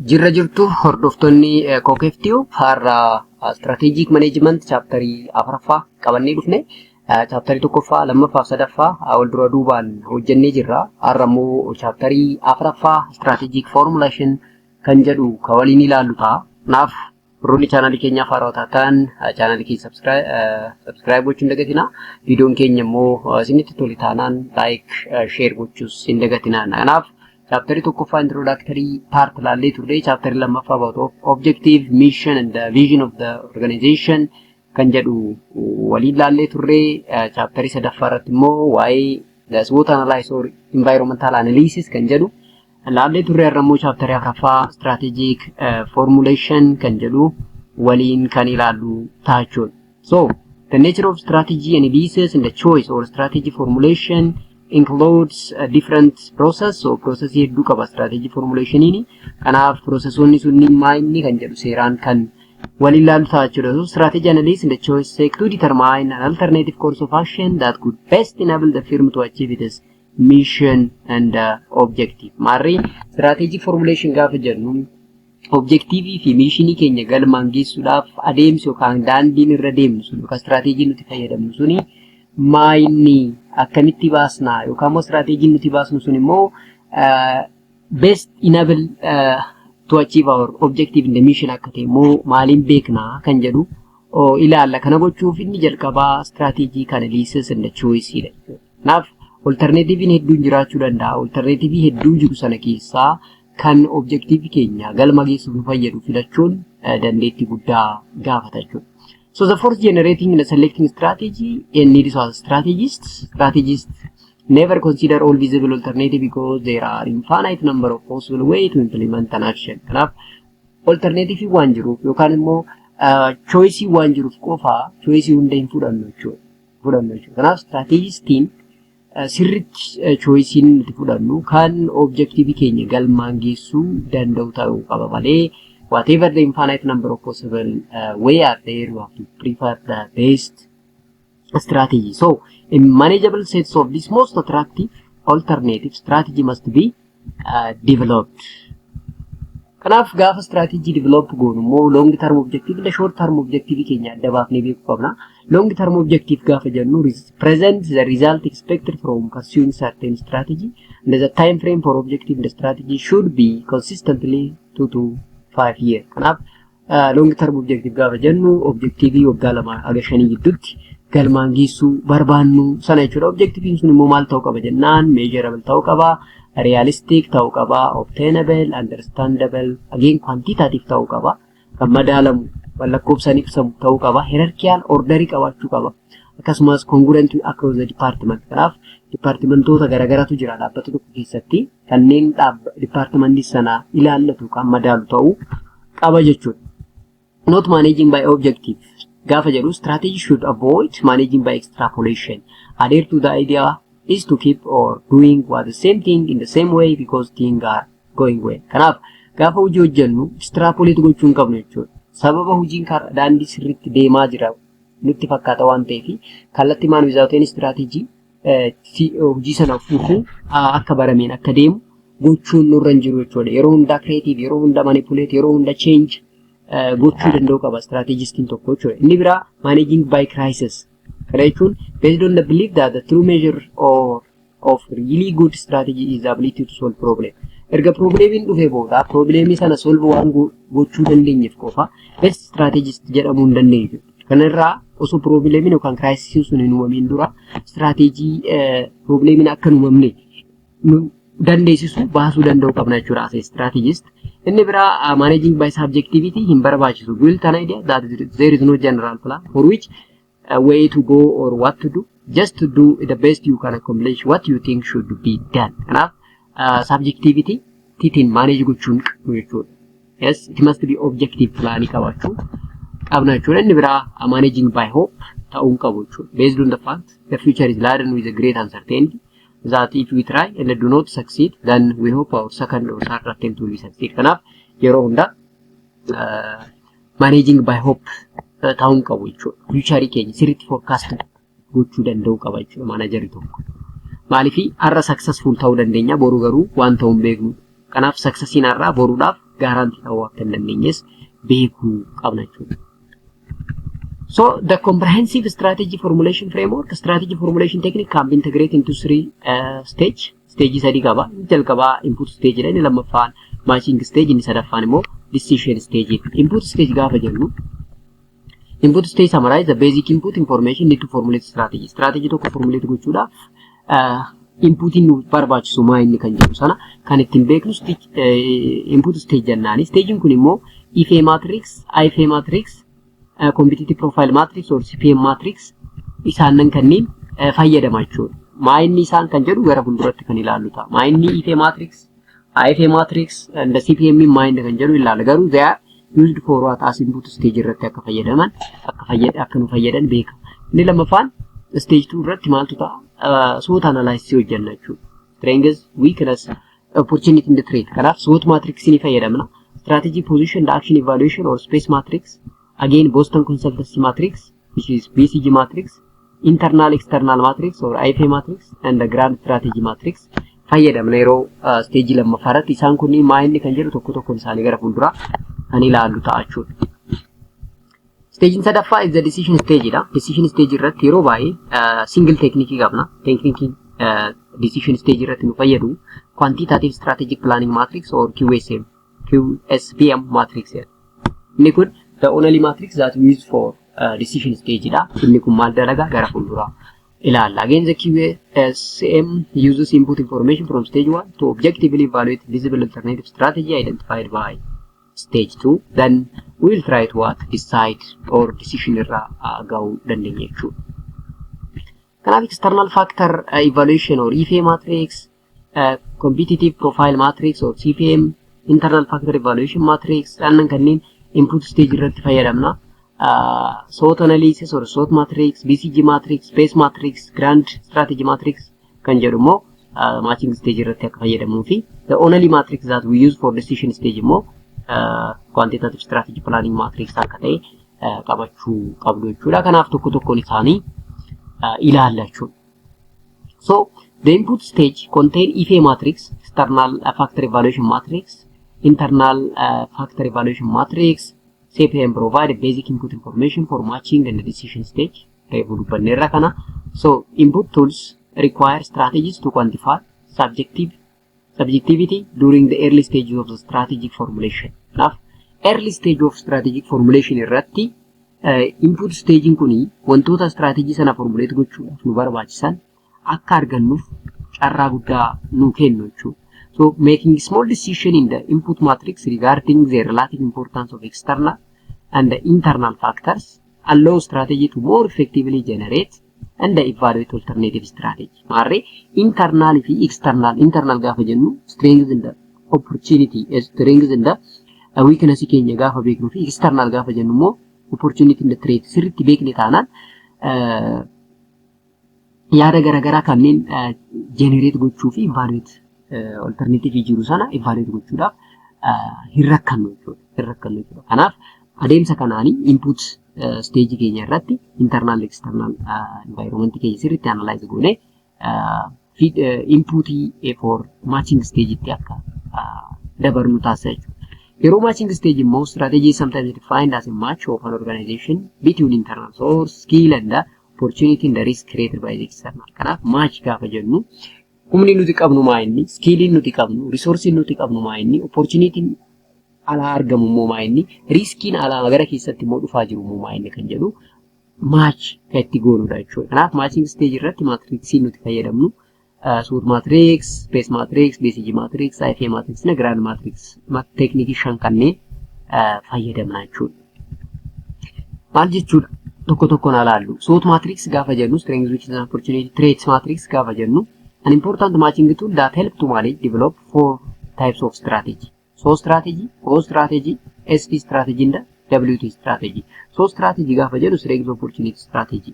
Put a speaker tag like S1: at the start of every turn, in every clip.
S1: Jirra jirtu hordoftonni KOOKEEF-TUBE har'a strategic management chapterii afuraffaa qabannee dhufne. Chapterii tokkoffaa, lammaffaa fi sadaffaa wal dura duubaan hojjennee jirra. Har'a immoo chapterii afuraffaa strategic formulation kan jedhu ka waliin ilaallu ta'a. Kanaaf warroonni chaanalii keenyaaf haaraa taatan chaanalii keenya subscribe gochuun dagatina. Viidiyoon keenya immoo isinitti tole taanaan like share gochuus hin dagatina. Kanaaf chapter tokkoffaa introductory part laallee turre. Chapter lammaffaa about objective, mission and the vision of the organization kan jedhu waliin laallee turre. Chapter sadaffaa irratti immoo waa'ee the SWOT analysis or environmental analysis kan jedhu laallee turre. Har'a immoo chapter afuraffaa strategic formulation kan jedhu waliin kan ilaallu ta'a. So the nature of strategy analysis and the choice or strategy formulation includes a different process. So process hedduu qaba strategy formulation ini. Kanaaf processonni sunni maayinni kan jedhu seeraan kan waliin ilaallu ta'a jechuudha. So strategy analysis and the choice seek to determine an alternative course of action that could best enable the firm to achieve its mission and objective. Maarri strategy formulation gaafa jennu objective fi missionii keenya galmaan geessuudhaaf adeemsi yookaan daandiin irra deemnu sun yookaan strategy nuti fayyadamnu suni maayinni akkamitti baasna yookaan immoo strategy nuti baasnu sun immoo best enable to achieve our objective in the mission akka ta'e immoo maaliin beekna kan jedhu ilaalla. Kana gochuuf inni jalqabaa strategic analysis and the choice dha. Kanaaf alternative hedduun jiraachuu danda'a. Alternative hedduu jiru sana keessaa kan objective keenya galma geessuuf nu fayyadu filachuun dandeettii guddaa gaafata jechuudha. So the first generating and selecting strategy and needs as strategists. Strategists never consider all visible alternatives because there are infinite number of possible ways to implement an action. Kanaaf alternative waan jiruuf yookaan immoo choice waan jiruuf qofa choice hunda hin fudhannu jechuudha. Kanaaf strategistiin sirriitti choice nuti fudhannu kan objective keenya galmaan geessuu danda'u ta'uu qaba malee whatever the infinite number of possible way are there, you have to prefer the best strategy. So a manageable sets of this most attractive alternative strategy must be developed. Kanaaf gaafa strategy develop goonu immoo long term objective and short term objective keenya adda baafnee beekuu qabna. Long term objective gaafa jennu present the result expected from pursuing certain strategy and the time frame for objective and strategy should be consistently 2 to 5 years. Kanaaf long term objective gaafa jennu objective waggaa 2 hanga 5 gidduutti galmaan geessuu barbaannu sana jechuudha. Objective sun immoo maal ta'uu qaba jennaan measurable ta'uu qaba, realistic ta'uu qaba, obtainable, understandable, again quantitative ta'uu qaba, kan madaalamu lakkoofsaan ibsamu ta'uu qaba, hierarchical order qabaachuu qaba, akkasumas congruent across the department. Kanaaf departmentoota garaagaraatu jira dhaabbata tokko keessatti kanneen departmentii sana ilaallatu kan madaalu ta'uu qaba jechuudha. Not managing by objective gaafa jedhu strategy should avoid managing by extrapolation. Adhere to the idea is to keep or doing what the same thing in the same way because things are going well. Kanaaf gaafa hojii hojjennu extrapolate gochuu hin qabnu jechuudha. Sababa hojiin daandii sirriitti deemaa jira nutti fakkaata waan ta'eef kallattii maan without any strategy hojii sana fuudhuu akka barameen akka deemu gochuun nurra hin jiru jechuudha. Yeroo hundaa creative, yeroo hundaa manipulate, yeroo hundaa change gochuu danda'u qaba strategistiin tokko jechuudha. Inni biraa managing by crisis. Kana jechuun based on the belief that the true measure of really good strategy is the ability to solve problem. Erga problemiin dhufee booda problemii sana solve waan gochuu dandeenyeef qofa best strategist jedhamuu hin dandeenyu. Kanarraa osoo problemiin yookaan crisis sun hin uumamin dura strategy problemiin akka hin uumamne dandeessisu baasuu danda'u qabna jechuudha as a strategist. Inni biraa managing by subjectivity hin barbaachisu. Build an idea that there is no general plan for which way to go or what to do. Just to do the best you can accomplish what you think should be done. Kanaaf subjectivity titiin manage gochuun qabnu jechuudha. Yes, it must be objective plan qabaachuu qabna jechuudha. Inni biraa managing by hope ta'uu qabu jechuudha. Based on the fact the future is laden with a great uncertainty that if we try and do not succeed then we hope our second or third attempt will be succeed. Kanaaf yeroo hunda managing by hope ta'uu qabu jechuudha. Future keenya sirriitti forecast gochuu danda'u qaba jechuudha managerii tokko. Maaliif har'a successful ta'uu dandeenya boru garuu waan ta'uu hin beeknu. Kanaaf successiin har'aa boruudhaaf guarantee ta'uu akka hin dandeenyes beekuu qabna jechuudha. So the comprehensive strategy formulation framework, strategy formulation technique can be integrated into three stages. Sadii qaba. Jalqabaa input stage dha, inni lammaffaan matching stage, inni sadaffaan immoo decision stage. Input stage gaafa jennu input stage summarize the basic input information need to formulate strategy. Strategy tokko formulate gochuudhaaf inputiin nu barbaachisu maa inni kan jedhu sana kan ittiin beeknu input stage jennaani. Stagein kun immoo IFA matrix, IFA matrix, competitive profile matrix or CPM matrix isaanan kanneen fayyadama jechuudha. Maa inni isaan kan jedhu gara fuulduratti kan ilaallu ta'a. Maa inni IFA matrix, IFA matrix and CPM maa inni kan jedhu ilaalla. Garuu they are used for what as input stage irratti akka fayyadaman akka nu fayyadan beeka. Inni lammaffaan stage 2 irratti maaltu ta'a? SWOT analysis hojjenna jechuudha. Strengths, weakness, opportunity in the trade. Kanaaf SWOT matrix ni fayyadamna. Strategy, position, the action evaluation or space matrix. Again, Boston consultancy matrix, which is BCG matrix, internal external matrix or IFA matrix, and the grand strategy matrix. Fayyadamna yeroo stage lammaffaarratti isaan kunniin maa inni kan jedhu tokko tokkoon isaanii gara fuulduraa kan ilaallu ta'a jechuudha. Stage sadaffaa is the decision stage dha. Decision stage irratti yeroo baay'ee single technique qabna. Technique decision stage irratti nu fayyadu quantitative strategic planning matrix or QSPM matrix. Inni kun the only matrix that we use for decision stage dha. Inni kun maal dalagaa gara fuulduraa ilaalla. Again, the QSPM uses input information from stage 1 to objectively evaluate visible alternative strategy identified by stage 2. Then we will try to decide or decision irra ga'uu dandeenya jechuudha. Kanaaf external factor evaluation or IFA matrix, competitive profile matrix or CPM, internal factor evaluation matrix, annan kanneen input stage irratti fayyadamna. SWOT analysis or SWOT matrix, BCG matrix, space matrix, grand strategy matrix kan jedhu immoo matching stage irratti akka fayyadamuu fi the only matrix that we use for decision stage immoo quantitative strategy planning matrix akka ta'e qabachuu qabdu jechuudha. Kanaaf tokko tokkoon isaanii ilaalla jechuudha. So the input stage contain IFA matrix, external factor evaluation matrix, internal factor evaluation matrix. CPM provide basic input information for matching and decision stage. So input tools require strategies to quantify subjectivity during the early stages of the strategic formulation. Now, early stage of strategic formulation irratti input staging kuni wantoota strategy sana formulate gochuudhaaf nu barbaachisan akka argannuuf carraa guddaa nu kennu jechuudha. So making small decision in the input matrix regarding the relative importance of external and the internal factors allow strategy to more effectively generate and evaluate alternative strategy. Maarree internal fi external gaafa jennu strengths and the opportunity, strengths and the weakness keenya gaafa beeknu fi external gaafa jennu immoo opportunity and the threat sirriitti beekne taanaan yaada garaagaraa kanneen generate gochuu fi evaluate alternative jiru sana evaluate gochuudhaaf hin rakkannu jechuudha. Kanaaf adeemsa kanaanii input stage keenya irratti internal external environment keenya sirriitti analyze goone input for matching stage itti akka dabarnu taasisa jechuudha. Yeroo matching stage immoo strategy is sometimes defined as a match of an organization between internal source, skill and the opportunity and the risk created by the external. Kanaaf match gaafa jennu humni nuti qabnu maa inni, skilliin nuti qabnu, resourcein nuti qabnu maa inni, opportunitiin alaa argamu immoo maa inni, riskiin alaa gara keessatti immoo dhufaa jiru immoo maa inni kan jedhu match kan itti goonudha jechuudha. Kanaaf matching stage irratti matrixiin nuti fayyadamnu SWOT matrix, space matrix, BCG matrix, IFA matrix na grand matrix technique shan kanneen fayyadamna jechuudha. Maal jechuudha? Tokko tokkoon ilaallu. SWOT matrix gaafa jennu strengths, weaknesses, opportunity, traits matrix gaafa jennu an important matching tool that help to manage develop 4 types of strategy. So strategy, O strategy, ST strategy and WT strategy. So strategy gaafa jennu strengths, opportunity strategy.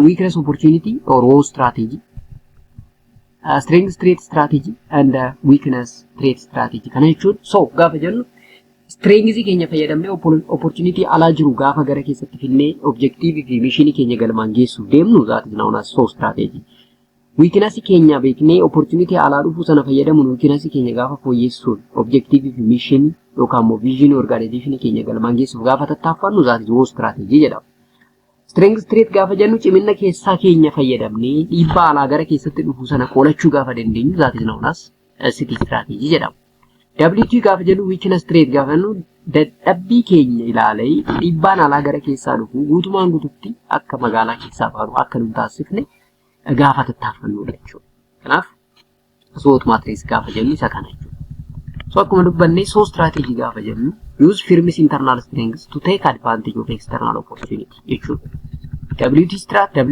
S1: Weakness opportunity or O strategy. Strength trait strategy and weakness trait strategy. Kana jechuun so gaafa jennu strengths keenya fayyadamnee opportunity alaa jiru gaafa gara keessatti finnee objective fi mission keenya galmaan geessuuf deemnu that is known as so strategy. weakness keenya beeknee opportunity alaa dhufu sana fayyadamuun weakness keenya gaafa fooyyessuun objective mission yookaan immoo vision organization keenya galmaan geessuuf gaafa tattaaffannu that is SWOT strategy jedhama. Strength trait gaafa jennu cimina keessaa keenya fayyadamnee dhiibbaa alaa gara keessatti dhufu sana qolachuu gaafa dandeenyu that is known as SWOT strategy jedhama. WT gaafa jennu weakness trait gaafa jennu dadhabbii keenya ilaalee dhiibbaan alaa gara keessaa dhufu guutumaan guututti akka magaalaa keessaa baanu akka nu taasifne gaafa tattaaffannu jechuudha. Kanaaf SWOT matrix gaafa jennu isa kana jechuudha. So akkuma dubbannee SWOT strategy gaafa jennu use firm's internal strengths to take advantage of external opportunity jechuudha.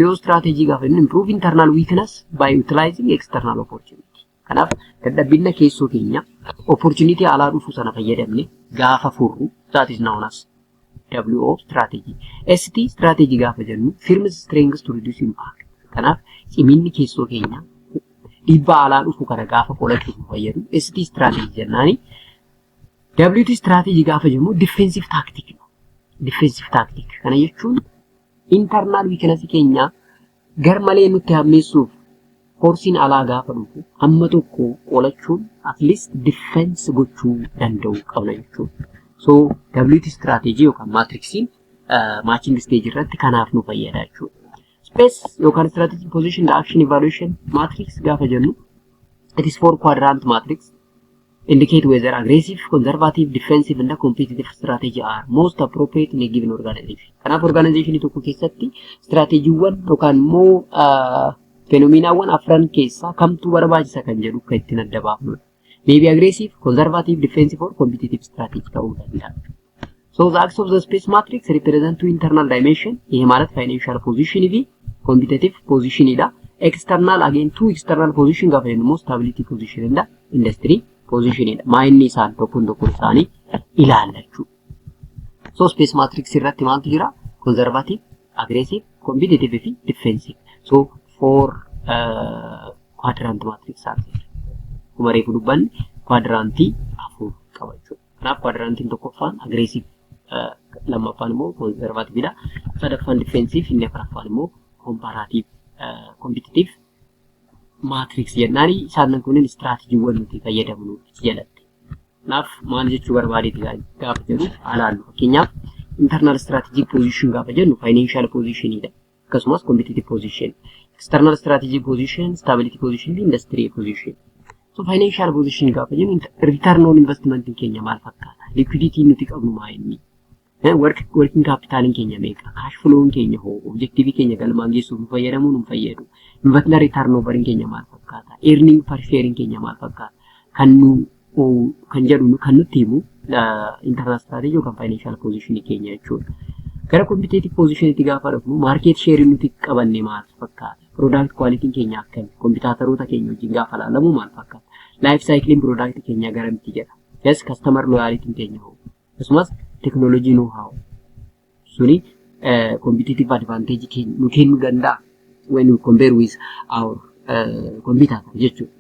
S1: WO strategy gaafa jennu improve internal weakness by utilizing external opportunity. Kanaaf dadhabbina keessoo keenya opportunity alaa dhufu sana fayyadamne gaafa furru that is known as WO strategy. ST strategy gaafa jennu firm's strengths to reduce impact. Kanaaf ciminni keessoo keenya dhiibbaa alaa dhufu kana gaafa qolachuuf fayyadu ST strategy jennaani. WT strategy gaafa jennu defensive tactic. Defensive tactic kana jechuun internal weakness keenya garmalee nutti hammeessuuf forsiin alaa gaafa dhufu hamma tokko qolachuun at least defense gochuu danda'u qabna jechuudha. So WT strategy yookaan matrixiin matching stage irratti kanaaf nu fayyada jechuudha. Space yookaan strategic position action evaluation matrix gaafa jennu it is 4 quadrant matrix indicate whether aggressive, conservative, defensive and competitive strategy are most appropriate in a given organization. Kanaaf organization tokko keessatti strategiiwwan yookaan immoo phenomenaawwan afran keessaa kamtu barbaachisa kan jedhu kan ittiin adda baafnudha. Maybe aggressive, conservative, defensive or competitive strategy ta'uu danda'a. So the axis of the space matrix represent two internal dimension. ይሄ ማለት financial position fi competitive position ida. External again two external position gaafa jennu stability position and industry position ida. Maayinni isaan tokkoon isaanii ilaalla jechuudha. So space matrix irratti maaltu jira? Conservative, aggressive, competitive fi defensive. So four quadrant matrix arti. Kuma reefu dubbanni quadrantii afur qaba jechuudha. Kanaaf quadrantiin tokkoffaan aggressive, lammaffaan immoo conservative dha. Sadaffaan defensive, inni afuraffaan immoo comparative, competitive matrix jennaani. Isaan kunneen strategiiwwan nuti fayyadamnu jalatti. Kanaaf maal jechuu barbaadeeti gaafa jedhu alaallu. Fakkeenyaaf internal strategic position gaafa jennu financial position dha. Akkasumas competitive position. External strategic position, stability position, industry position. So financial position gaafa jennu return on investment keenya maal fakkaata? Liquidity nuti qabnu maa inni? Working capital keenya meeqa? Cash flow keenya hoo? Objective keenya galmaan geessuuf nu fayyadamu nu fayyadu. Investment turnover keenya maal fakkaata? Earning per share keenya maal fakkaata? Kan jedhu kan nutti himu internal strategy yookaan financial position keenya jechuudha. Gara competitive position itti gaafa dhufnu market share nuti qabanne maal fakkaata? Product quality keenya akkami? Kompitaataroota keenya wajjin gaafa ilaalamu maal fakkaata? Life cycling product keenya garamitti jira? Yes, customer loyalty keenya hoo? Akkasumas technology know how. Suni competitive advantage nu kennuu danda'a when we compare with our competitor jechuudha.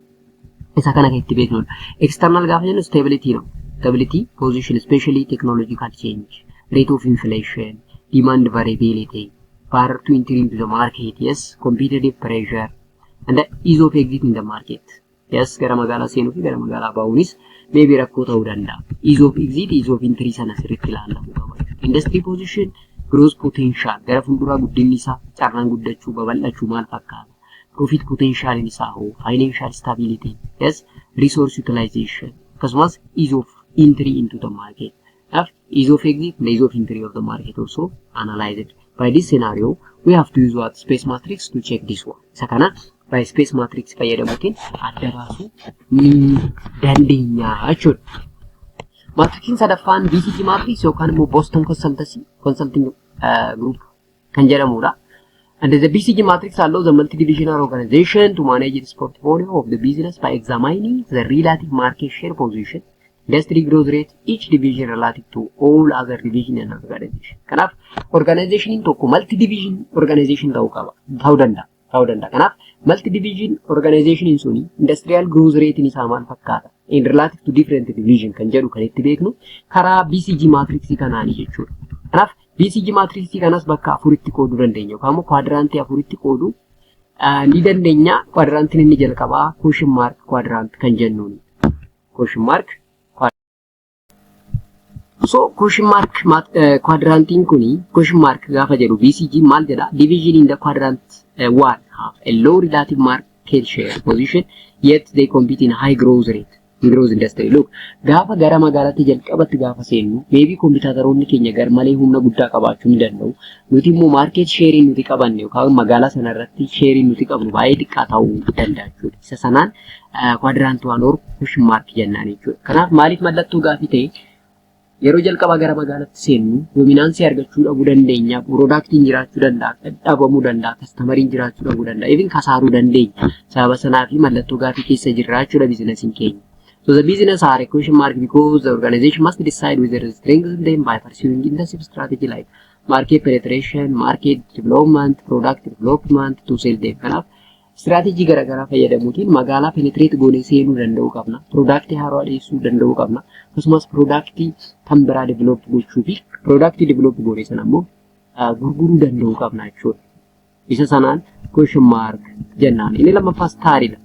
S1: Isa kana kan itti beeknudha. External gaafa jennu stability no. Stability position especially technological change, rate of inflation, demand variability, power to enter into the market, yes, competitive pressure, and the ease of exit in the market. Yes, gara magaalaa seenuu fi gara magaalaa bahuunis maybe rakkoo ta'uu danda'a. Ease of exit, ease of entry sana sirriitti ilaalamuu qaba. Industry position, growth potential, gara fuulduraa guddinni isaa carraan guddachuu babal'achuu maal fakkaata? Profit potential isaa hoo? Financial stability, yes, resource utilization, akkasumas ease of entry into the market. Ease of exit and ease of entry of the market also analyzed. By this scenario, we have to use what space matrix to check this one. Sakana by space matrix fayyadamuutiin adda baasuu ni dandeenya jechuudha. Matrixin sadaffaan BCG matrix yookaan immoo Boston Consulting Group kan jedhamudha. And the BCG matrix allows the multi-divisional organization to manage its portfolio of the business by examining the relative market share position, industry growth rate, each division relative to all other division and organization. Kanaaf organization tokko multi-division organization ta'uu danda'a. Kanaaf multi-division organization suni industrial growth rate isaa maal fakkaata? In relative to different division kan jedhu kan itti beeknu karaa BCG matrix kanaani jechuudha. Kanaaf BCG matrix kanas bakka afuritti qooduu dandeenya yookaan immoo quadrantii afuritti qooduu ni dandeenya quadrantiin inni jalqabaa question mark quadrant kan jennuun question mark so question mark quadrantiin kuni question mark gaafa jedhu BCG maal jedha division in the quadrant 1 have a low relative market share position yet they compete in high growth rate in growth industry. Look gaafa gara magaalatti jalqabatti gaafa seennu maybe kompiyuutaroonni keenya gar malee humna guddaa qabaachuu ni danda'u. Nuti immoo market share nuti qabanne yookaan magaalaa sana irratti share nuti qabnu baay'ee xiqqaa ta'uu danda'a jechuudha. Isa sanaan quadrant 1 or question mark jennaan jechuudha. Kanaaf maaliif mallattoo gaafii ta'e yeroo jalqaba gara magaalatti seennu dominaansii argachuu dhabuu dandeenya, piroodaaktiin jiraachuu danda'a, dhabamuu danda'a, kastamariin jiraachuu dhabuu danda'a, even kasaaruu dandeenya. Sababa sanaa fi mallattoo gaafii keessa jiraachuudha biizinasiin keenya. So the business are a question mark because the organization must decide whether to strengthen them by pursuing intensive strategy like market penetration, market development, product development to sell them. Kanaaf strategy garagaraa fayyadamuutiin magaalaa penetrate goonee seenuu danda'uu qabna. Product haaraa dhiyeessuu danda'uu qabna. Akkasumas product kan biraa develop gochuu fi product develop goonee sana immoo gurguruu danda'uu qabna jechuudha. Isa sanaan question mark jennaan. Inni lammaffaa staariidha.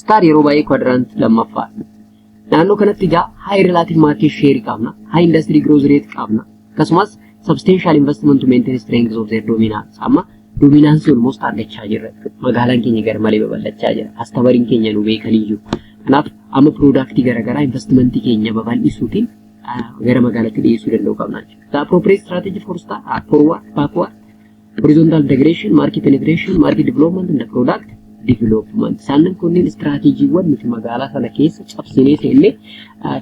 S1: Star yeroo baay'ee quadrant lammaffaa. Naannoo kanatti egaa high relative market share qabna, high industry growth rate qabna. Akkasumas substantial investment to maintain strength of their dominance. Amma dominance almost argachaa jirra. Magaalaan keenya gar malee babal'achaa jira. Kastamariin keenya nu beekanii jiru. Kanaaf amma product garagaraa investment keenya babal'isuutiin gara magaalaatti dhiyeessuu danda'uu qabna. The appropriate strategy for star are forward, backward, horizontal integration, market penetration, market development and the product development. Sannan kunniin istiraatiijiiwwan nuti magaalaa sana keessa cabsinee seennee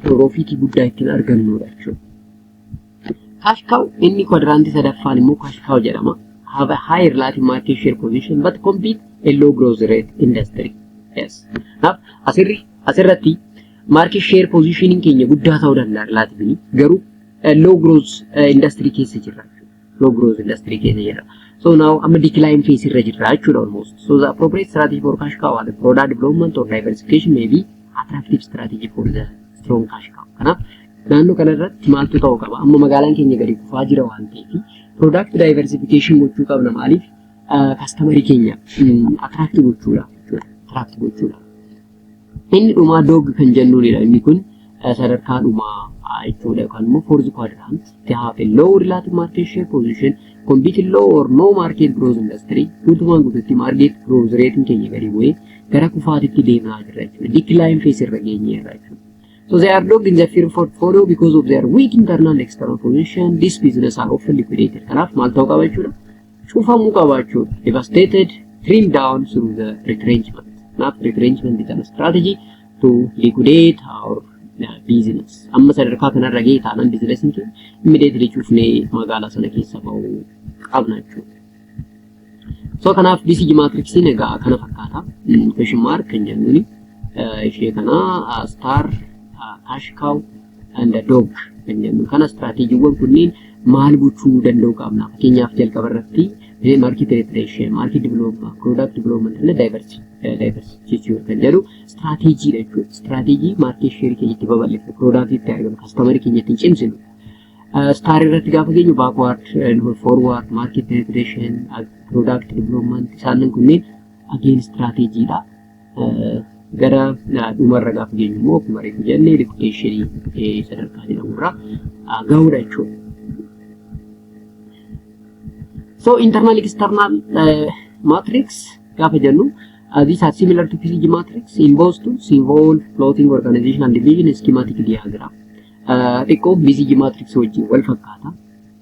S1: piroofitii guddaa ittiin argannudha jechuudha. Cash cow inni quadrantii sadaffaan immoo cash cow jedhama. Have a high relative market share position but compete a low growth rate industry. Yes. Naaf asirratti market share positioning keenya guddaa ta'uu danda'a relatively garuu low growth industry keessa jirra. Low growth industry keessa jirra. So now I'm a decline phase irra jirra jechuudha almost. So the appropriate strategy for cash cow the product development or diversification may be attractive strategy for the strong cash cow. Kanaaf naannoo kanarratti maaltu ta'uu qaba? Amma magaalaan keenya gadi kufaa jira waan ta'eef product diversification gochuu qabna. Maaliif customer keenya attract gochuudha jechuudha. Attract gochuudha. Inni dhumaa dog kan jennuunidha. Inni kun sadarkaa dhumaa jechuudha yookaan immoo fourth quadrant they have a low relative market share position, compete low or no market growth industry. Guutumaan guutuutti market growth rate keenya gadi bu'ee gara kufaatitti deemaa jirra jechuudha. Decline phase irra geenyeerra jechuudha. So they are dogged in the firm portfolio because of their weak internal and external position. This business are often liquidated. Kanaaf maal ta'uu qaba jechuudha? Cufamuu qaba jechuudha. Devastated, trimmed down through the retrenchment. Kanaaf retrenchment is a strategy to liquidate our business. Amma sadarkaa kanarra gahee taanaan businessiin keenya immediately cufnee magaalaa sana keessa ba'uu qabna jechuudha. So kanaaf BCG matrixiin egaa kana fakkaata. Question mark kan jennuuni ishee kana star cash cow and the dog kan jennu kana strateejiiwwan kunniin maal gochuu danda'uu qabna. Fakkeenyaaf jalqaba irratti market penetration, market development, product development and diversification kan jedhu strateejiidha jechuudha. Strateejii market share keenya itti babal'ifnu, product itti argamu, customer keenya ittiin cimsinu. Star irratti gaafa geenyu backward and forward, market penetration, product development isaanin kunneen again strateejiidha. Gara dhumarra gaafa geenyu immoo akkuma reefu jennee liquidation sadarkaa jedhamurra gahudha jechuudha. So internal external matrix gaafa jennu these are similar to PCG matrix in both tools involve plotting organization and division schematic diagram. Xiqqoo BCG matrix wajjin wal fakkaata.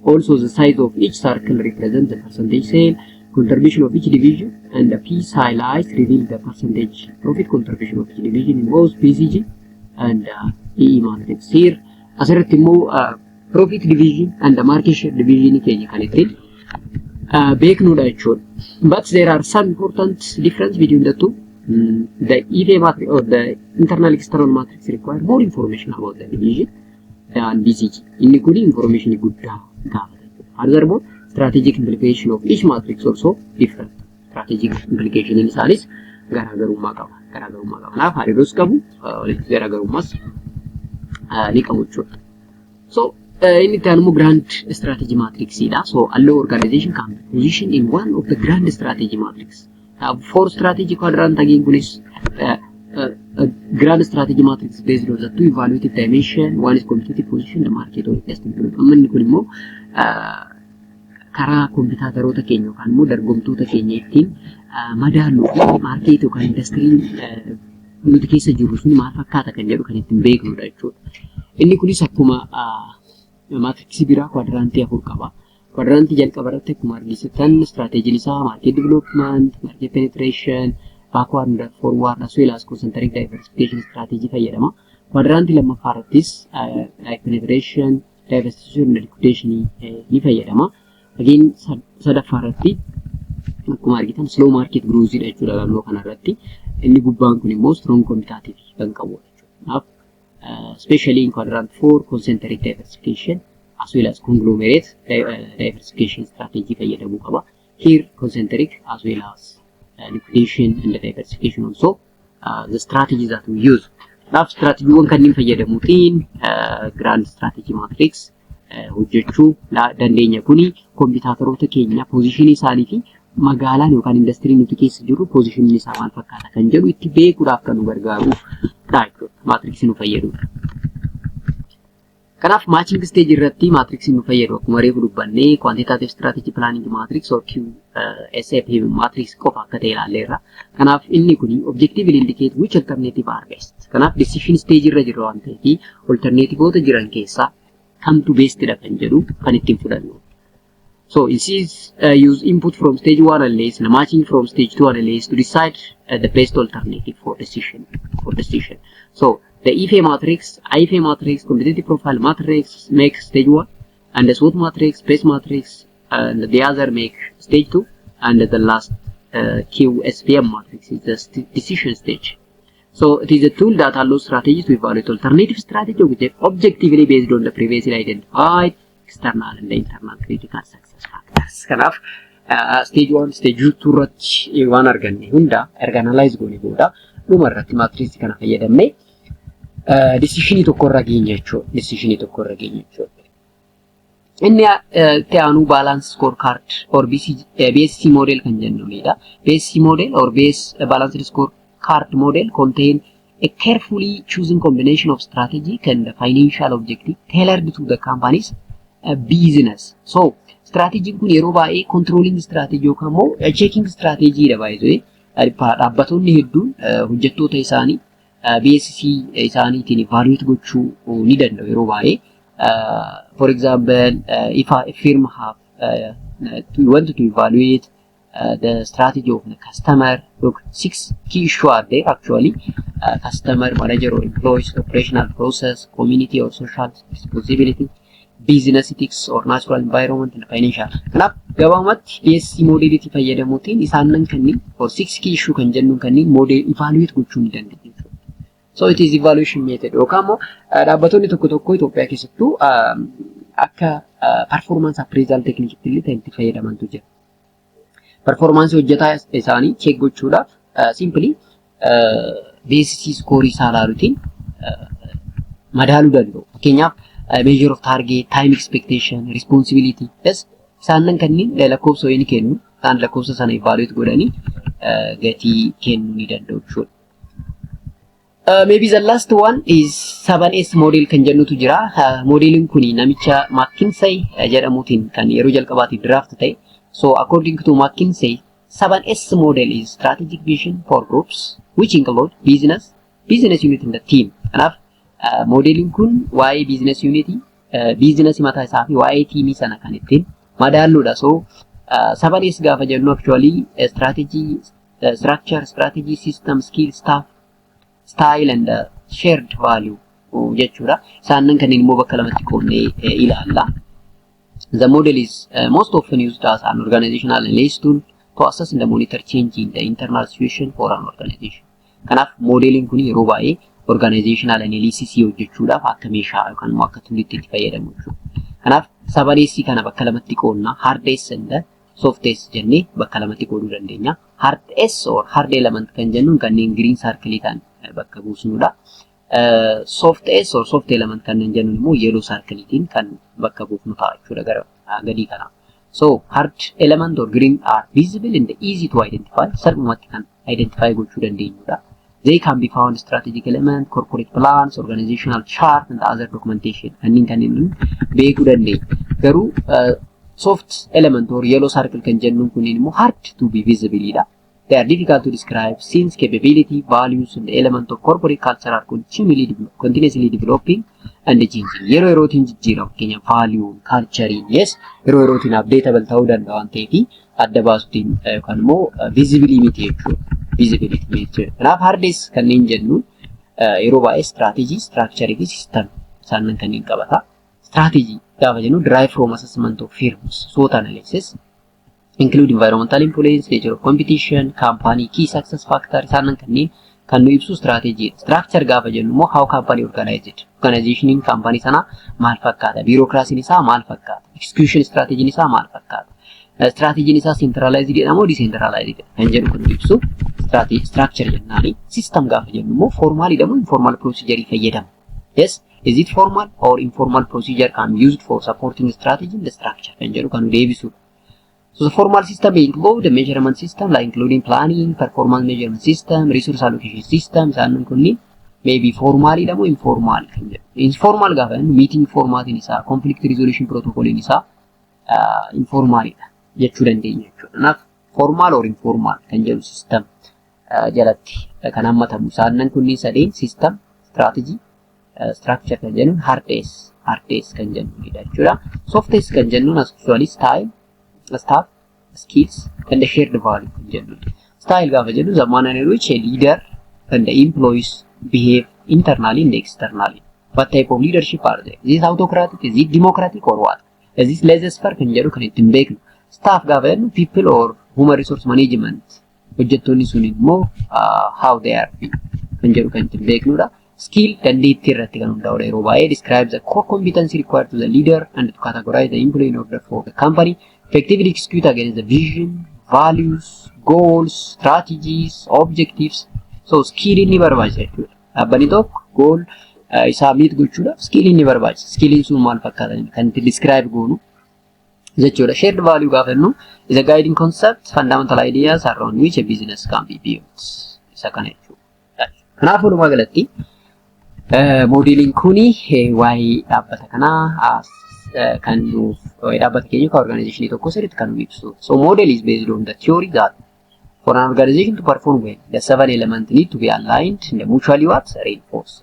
S1: Also the size of each circle represents the percentage sale contribution of each division and the piece highlights reveal the percentage profit contribution of each division in both PCG and EE matrix. Here asirratti immoo profit division and the market share division keenya kan ittiin beeknudha jechuudha. But there are some important difference between the two. The EVA matrix or the internal external matrix require more information about the division than BCG. Inni kun information guddaa gaafata. Furthermore, strategic implication of each matrix also different. Strategic implication in isaanis garaagarummaa qaba. Kanaaf hariiroos qabu, garaagarummaas ni qabu jechuudha. So in the grand strategy matrix, so allow organization can position in one of the grand strategy matrix For strategy quadrant again kunis grand strategy matrix based on the two evaluative dimension. One is competitive position, the market or testing. Ammanni kun immoo karaa kompitaataroota keenya yookaan immoo dargomtoota keenya ittiin madaaluu fi market yookaan industiriin nuti keessa jirru sun maal fakkaata kan jedhu kan ittiin beeknudha jechuudha. Inni kunis akkuma matrixii biraa quadrantii 4 qaba. Quadrantii jalqaba irratti akkuma argisitan strategiin isaa market development, market penetration, backward and forward as well as concentric diversification strategy fayyadama. Quadrantii lammaffaa irrattis like penetration, diversification and liquidation ni fayyadama. Again sadaffaa irratti akkuma argitan slow market growth jechuudha naannoo kana irratti. Inni gubbaan kun immoo strong competitive kan qabu jechuudha. Especially in quadrant 4 concentric diversification as well as conglomerate diversification strategy fayyadamuu qaba. Here concentric as well as liquidation and diversification also the strategies that we use. Naaf strategiiwwan kanneen fayyadamuutiin grand strategy matrix hojjechuu dandeenya. Kuni kompitaataroota keenya position isaanii fi magaalaan yookaan industiriin nuti keessa jirru position isaa maal fakkaata kan jedhu itti beekuudhaaf kan nu gargaaruudha jechuudha. Matrixii nu fayyadudha. Kanaaf matching stage irratti matrixii nu fayyadu akkuma reefu dubbannee quantitative strategy planning matrix or QSPM matrix qofa akka ta'e ilaalleerra. Kanaaf inni kuni objective will indicate which alternative are best. Kanaaf decision stage irra jirra waan ta'eef alternativeota jiran keessaa kamtu best dha kan jedhu kan ittiin fudhannu. So this is use input from stage 1 analysis and matching from stage 2 analysis to decide the best alternative for decision. So the IFA matrix, competitive profile matrix make stage 1, and the SWOT matrix, base matrix, and the other make stage 2, and the last QSPM matrix is the decision stage. So it is a tool that allows strategies to evaluate alternative strategy which is objectively based on the previously identified external and internal critical success factors. Kanaaf stage 1, stage 2 irratti waan arganne hunda analyze goone booda dhuma irratti matrixii kana fayyadamnee decision tokko irra geenya jechuudha. Inni itti aanu balance scorecard or BSC model kan jennudha. BSC model or base balanced scorecard model contain a carefully chosen combination of strategic and financial objective tailored to the company's business. So strategy kun yeroo baay'ee controlling strategy yookaan immoo checking strategy dha baay'ee dhaabbattoonni hedduun hojjettoota isaanii BSC isaaniitiin evaluate gochuu ni danda'u yeroo baay'ee. For example, if a firm have want to evaluate the strategy of the customer, look, 6 key issues are there actually: customer, manager or employees, operational process, community or social responsibility, business ethics or natural environment, and financial. Kanaaf gabaabumatti BSC modelii fayyadamuutiin isaanan kanneen or 6 key issue kan jennuun kanneen model evaluate gochuu ni dandeenya. So it is evaluation method. Yookaan immoo dhaabbattoonni tokko Itoophiyaa keessattuu akka performance appraisal technique illee itti fayyadamantu jira. Performance hojjetaa isaanii check gochuudhaaf simply BSC score isaa ilaaluutiin madaaluu danda'u. Fakkeenyaaf measure of target, time expectation, responsibility. Isaanan kanneen lakkoofsa wayii kennu, isaan lakkoofsa sana evaluate godhanii gatii kennuu ni danda'u jechuudha. Maybe the last one is 7S model kan jennutu jira. Modelin kuni namicha McKinsey jedhamuutiin kan yeroo jalqabaatiif draft ta'e. So according to McKinsey, 7S model is strategic vision for groups which include business unit in the team. Kanaaf modelin kun waa'ee business unity, business mataa isaa fi waa'ee teamii sana kan ittiin madaalluudha. So 7S gaafa jennu actually strategy, structure, strategy, system, skill, staff, style and shared value jechuudha. Isaanan kanneen immoo bakka lamatti qoodnee ilaalla. The model is most often used as an organizational analysis tool to assess and monitor change in the internal situation for an organization. Kanaaf modelin kun yeroo baay'ee organizational analysis hojjechuudhaaf akka meeshaa yookaan immoo akka tuulitti itti fayyadamu jechuudha. Kanaaf 7S kana bakka lamatti qoodna hard S and soft S jennee bakka lamatti qooduu dandeenya. Hard S or hard element kan jennuun kanneen green circle ta'an bakka buusnudha. Soft S or soft element kan jennuun immoo yellow circle-tiin kan bakka buufnu ta'a jechuudha gara gadii kana. So hard element or green are visible and easy to identify. Salphumatti kan identify gochuu dandeenyudha. They can be found strategic element, corporate plans, organizational chart, and other documentation. Kanneen beekuu dandeenya. Garuu soft element or yellow circle kan jennuun kunniin immoo hard to be visible dha. They are difficult to describe since capability, values, and element of corporate culture are continuously developing and changing. Yeroo yerootiin jijjiiramu keenya value, culture, yes, yeroo yerootiin updatable ta'uu danda'a waan ta'eef adda baasuutiin yookaan immoo visibility jechuudha. Visibility jechuudha. Kanaaf hardest kanneen jennuun yeroo baay'ee strategy, structure fi system isaan kanneen qabata. Strategy gaafa jennu derive from assessment of firms, SWOT analysis, include environmental influence, nature of competition, company key success factor isaan kanneen kan nu ibsu strategy. Structure gaafa jennu immoo how company organized. Organizationin company sana maal fakkaata? Bureaucracy isaa maal fakkaata? Execution strategy isaa maal fakkaata? Strategy isaa centralized dha moo decentralized kan jedhu kan ibsu structure jennaani. System gaafa jennu immoo formal dha moo informal procedure fayyadamu. Yes, is it formal or informal procedure can be used for supporting strategy and structure kan jedhu kan deebisu. So the formal system may include the measurement system, like including planning, performance measurement system, resource allocation system, and maybe formal or informal. Informal government meeting format in isa, conflict resolution protocol in isa, informal. Enough formal or informal can you system jalatti kan hammatamu isaan kunniin sadeen system, strategy, structure kan jennuun hardest kan jennuudha jechuudha. Softest kan jennuun actually style, staff, skills, and the shared value kan jennuudha. Style gaafa jennu the manner in which a leader and the employees behave internally and externally. What type of leadership are there? Is it autocratic? Is it democratic or what? Is this laissez-faire kan jedhu kan ittiin beeknu. Staff gaafa jennu people or human resource management hojjettoonni sun immoo how they are kan jedhu kan ittiin beeknudha. Skill dandeettii irratti kan hundaa'udha. Yeroo baay'ee describes the core competency required to the leader and to categorize the employee in order for the company effectively execute against the vision, values, goals, strategies, objectives. So skill inni barbaachisa jechuudha. Dhaabbanni tokko goal isaa meet gochuudhaaf skill inni barbaachisa. Skilliin sun maal fakkaata kan itti describe goonu jechuudha. Shared value gaafa jennu is a guiding concept, fundamental ideas around which a business can be built. Isa kana jechuudha. Kanaafuu dhumaa galatti modeling kuni waa'ee dhaabbata kanaa kan nuuf dhaabbata keenya ka organization tokko sirriitti kan nu ibsu. So model is based on the theory that for an organization to perform well, the 7 elements need to be aligned and mutually what? Reinforced.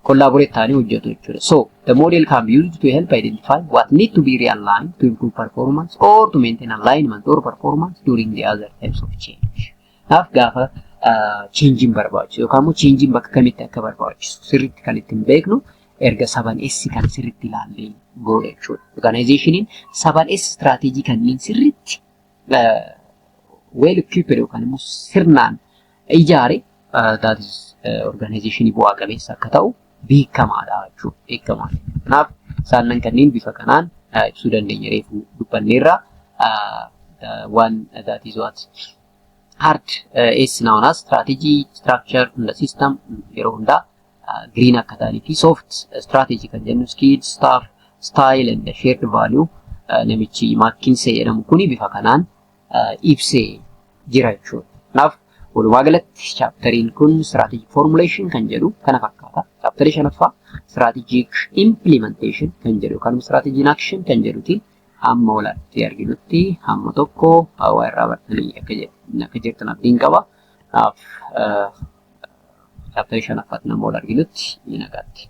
S1: Collaborate taanii hojjetu jechuudha. So the model can be used to help identify what need to be realigned to improve performance or to maintain alignment or performance during the other types of change. Naaf gaafa changing barbaachisu yookaan immoo changing bakka kamitti akka barbaachisu sirriitti kan ittiin beeknu erga 7S kan sirriitti ilaallee goona jechuudha. Organizationin 7S strategy kanneen sirriitti well equipped yookaan immoo sirnaan ijaare that is organizationii bu'aa qabeessa akka ta'u beekamaadha jechuudha. Beekamaadha. Kanaaf isaan kanneen bifa kanaan ibsuu dandeenya reefu dubbanneerra one that is what hard is known as strategy, structure, and the system yeroo hundaa green akka ta'anii fi soft strategy kan jennu skills, staff, style, and the shared value namichi McKinsey jedhamu kuni bifa kanaan ibsee jira jechuudha. Kanaaf walumaa galatti chaapteriin kun strategic formulation kan jedhu kana fakkaata. Chaapterii 5ffaa strategic implementation kan jedhu yookaan strategy in action kan jedhutiin hamma walitti arginutti hamma tokko waa irraa bartanii akka jirtan abdiin qaba. Chaapterii 5ffaatti nama wal arginutti ni nagaatti.